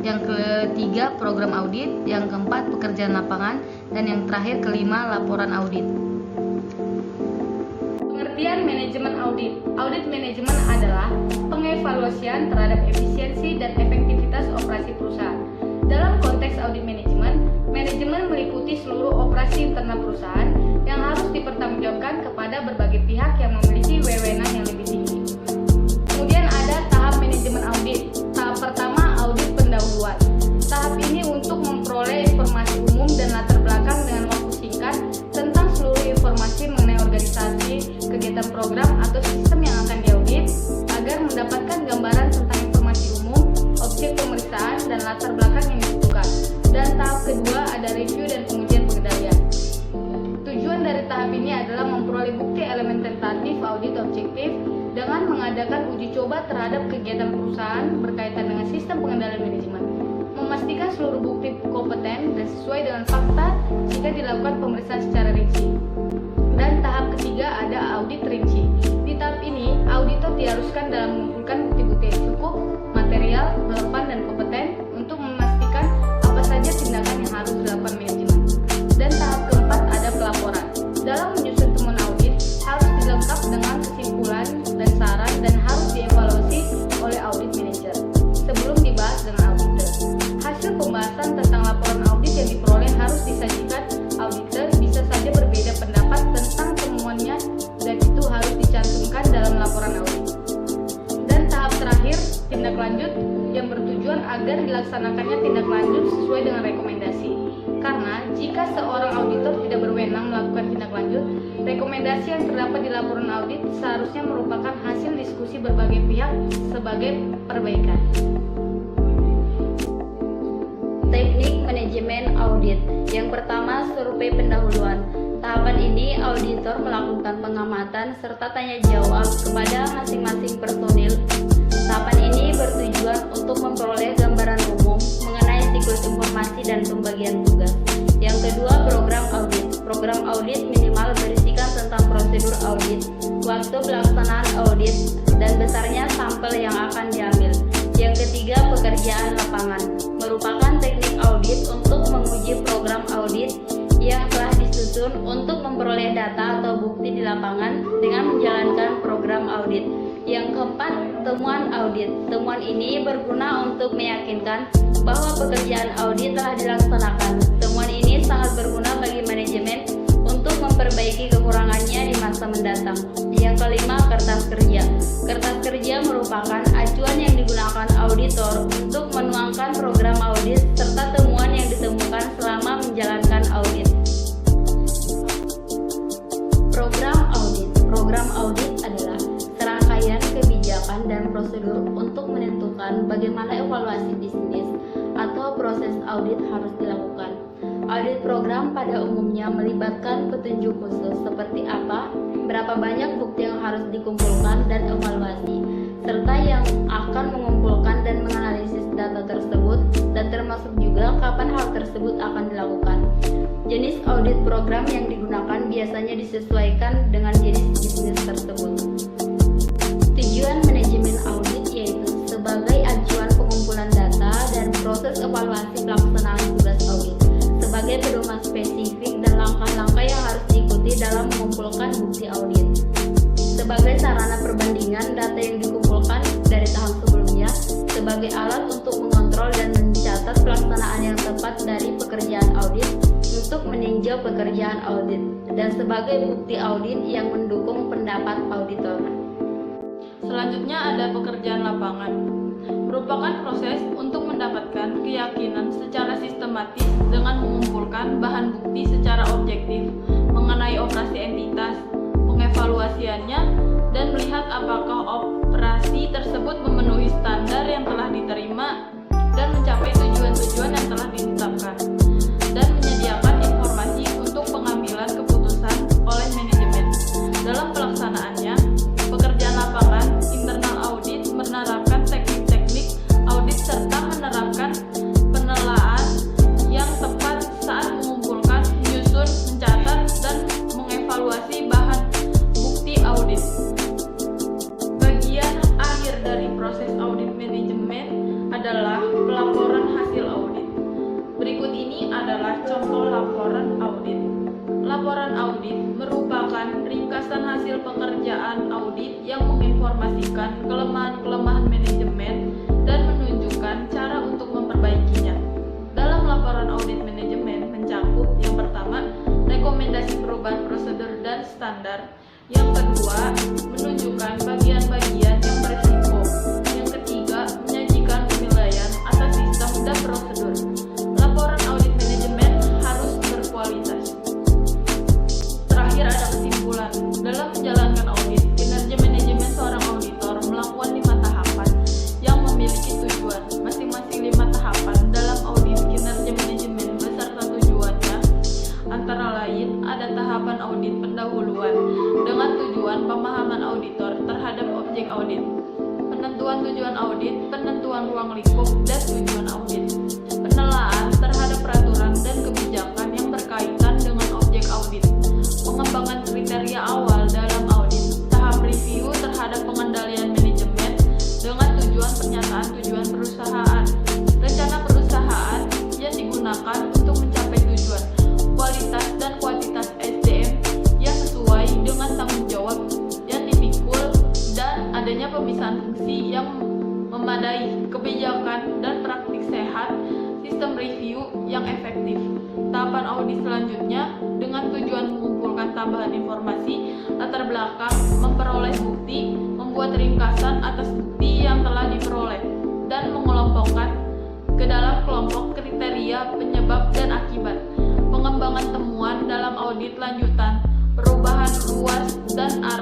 yang ketiga program audit, yang keempat pekerjaan lapangan, dan yang terakhir kelima laporan audit. Pengertian manajemen audit. Audit manajemen adalah pengevaluasian terhadap efisiensi dan efektivitas operasi perusahaan. Dalam konteks audit manajemen, manajemen meliputi seluruh operasi internal perusahaan yang harus dipertanggungjawabkan kepada berbagai pihak yang memiliki wewenang yang lebih tinggi. Kemudian ada tahap manajemen audit. Tahap pertama, audit pendahuluan. Tahap ini untuk memperoleh informasi umum dan latar belakang dengan waktu singkat tentang seluruh informasi mengenai organisasi, kegiatan program atau sistem yang akan diaudit agar mendapatkan gambaran tentang informasi umum, objek pemeriksaan, dan latar belakang yang dibutuhkan. Dan tahap kedua ada review dan pengujian pengendalian. Tujuan dari tahap ini adalah memperoleh bukti elemen tentatif audit objektif dengan mengadakan uji coba terhadap kegiatan perusahaan berkaitan dengan sistem pengendalian manajemen, memastikan seluruh bukti kompeten dan sesuai dengan fakta jika dilakukan pemeriksaan secara rinci. Dan tahap ketiga ada audit rinci. Di tahap ini, auditor diharuskan dalam mengumpulkan bukti-bukti yang cukup, material, relevan, dan kompeten untuk memastikan apa saja tindakan yang harus dilakukan manajemen. Dan tahap keempat ada pelaporan. Dalam menyusun temuan audit, harus dilengkapi dengan kesimpulan dan saran dan harus dievaluasi oleh audit manager sebelum dibahas dengan auditor. Hasil pembahasan tentang laporan audit yang diperoleh harus disajikan auditor, bisa saja berbeda pendapat tentang temuannya dan itu harus dicantumkan dalam laporan audit. Dan tahap terakhir, tindak lanjut yang bertujuan agar dilaksanakannya tindak lanjut sesuai dengan rekomendasi. Karena jika seorang auditor tidak berwenang melakukan tindak lanjut, rekomendasi yang terdapat di laporan audit seharusnya merupakan hasil diskusi berbagai pihak sebagai perbaikan. Teknik manajemen audit. Yang pertama, survei pendahuluan. Tahapan ini auditor melakukan pengamatan serta tanya jawab kepada masing-masing personil. Tahapan ini bertujuan untuk memperoleh gambaran umum mengenai siklus informasi dan pembagian tugas. Yang kedua, program audit. Program audit minimal berisikan tentang prosedur audit, waktu pelaksanaan audit, dan besarnya sampel yang akan diambil. Yang ketiga, pekerjaan lapangan. Merupakan teknik audit untuk menguji program audit yang telah disusun untuk memperoleh data atau bukti di lapangan dengan menjalankan program audit. Yang keempat, temuan audit. Temuan ini berguna untuk meyakinkan bahwa pekerjaan audit telah dilaksanakan. Temuan ini sangat berguna bagi manajemen untuk memperbaiki kekurangannya di masa mendatang. Yang kelima, kertas kerja. Kertas kerja merupakan acuan yang digunakan auditor untuk menuangkan program audit serta temuan yang ditemukan selama menjalankan audit. Program audit. Program audit adalah serangkaian kebijakan dan prosedur untuk menentukan bagaimana evaluasi bisnis atau proses audit harus dilakukan. Audit program pada umumnya melibatkan petunjuk khusus seperti apa, berapa banyak bukti yang harus dikumpulkan dan evaluasi, serta yang akan mengumpulkan dan menganalisis data tersebut, dan termasuk juga kapan hal tersebut akan dilakukan. Jenis audit program yang digunakan biasanya disesuaikan dengan jenis bisnis tersebut. Tujuan manajemen audit yaitu sebagai acuan pengumpulan data dan proses evaluasi pelaksanaan tugas audit, sebagai pedoman spesifik dan langkah-langkah yang harus diikuti dalam mengumpulkan bukti audit, sebagai sarana perbandingan data yang dikumpulkan dari tahap sebelumnya, sebagai alat untuk mengontrol dan mencatat pelaksanaan yang tepat dari pekerjaan audit untuk meninjau pekerjaan audit, dan sebagai bukti audit yang mendukung pendapat auditor. Selanjutnya ada pekerjaan lapangan. Merupakan proses untuk mendapatkan keyakinan secara sistematis dengan mengumpulkan bahan bukti secara objektif mengenai operasi entitas, pengevaluasiannya, dan melihat apakah operasi tersebut memenuhi standar yang telah diterima dan mencapai tujuan-tujuan yang telah ditetapkan, dan menyediakan informasi untuk pengambilan keputusan oleh manajemen. Dalam pelaksanaannya, pekerjaan lapangan internal audit menerapkan teknik-teknik audit serta menerapkan penelaan yang tepat saat mengumpulkan, menyusun, mencatat, dan mengevaluasi bahan bukti audit. Bagian akhir dari proses audit manajemen contoh laporan audit. Laporan audit merupakan ringkasan hasil pekerjaan audit yang menginformasikan kelemahan-kelemahan manajemen dan menunjukkan cara untuk memperbaikinya. Dalam laporan audit manajemen mencakup yang pertama, rekomendasi perubahan prosedur dan standar. Yang kedua, menunjukkan bagian-bagian yang berisiko. Yang ketiga, menyajikan penilaian atas sistem dan prosedur. Laporan audit manajemen harus berkualitas. Terakhir ada kesimpulan. Dalam menjalankan audit, kinerja manajemen seorang auditor melakukan 5 tahapan yang memiliki tujuan. Masing-masing 5 tahapan dalam audit kinerja manajemen beserta tujuannya antara lain ada tahapan audit pendahuluan dengan tujuan pemahaman auditor terhadap objek audit, penentuan tujuan audit, penentuan ruang lingkup dan tujuan audit, penelaan terhadap peraturan dan kebijakan yang berkaitan dengan objek audit, pengembangan kriteria awal dalam audit, tahap review terhadap pengendalian manajemen dengan tujuan pernyataan tujuan perusahaan, rencana perusahaan yang digunakan untuk mencapai tujuan, kualitas dan kuantitas SDM yang sesuai dengan tanggung jawab yang dipikul, dan adanya pemisahan fungsi yang memadai, kebijakan dan praktik sehat, sistem review yang efektif. Tahapan audit selanjutnya dengan tujuan mengumpulkan tambahan informasi, latar belakang, memperoleh bukti, membuat ringkasan atas bukti yang telah diperoleh, dan mengelompokkan ke dalam kelompok kriteria penyebab dan akibat, pengembangan temuan dalam audit lanjutan, perubahan luas dan arah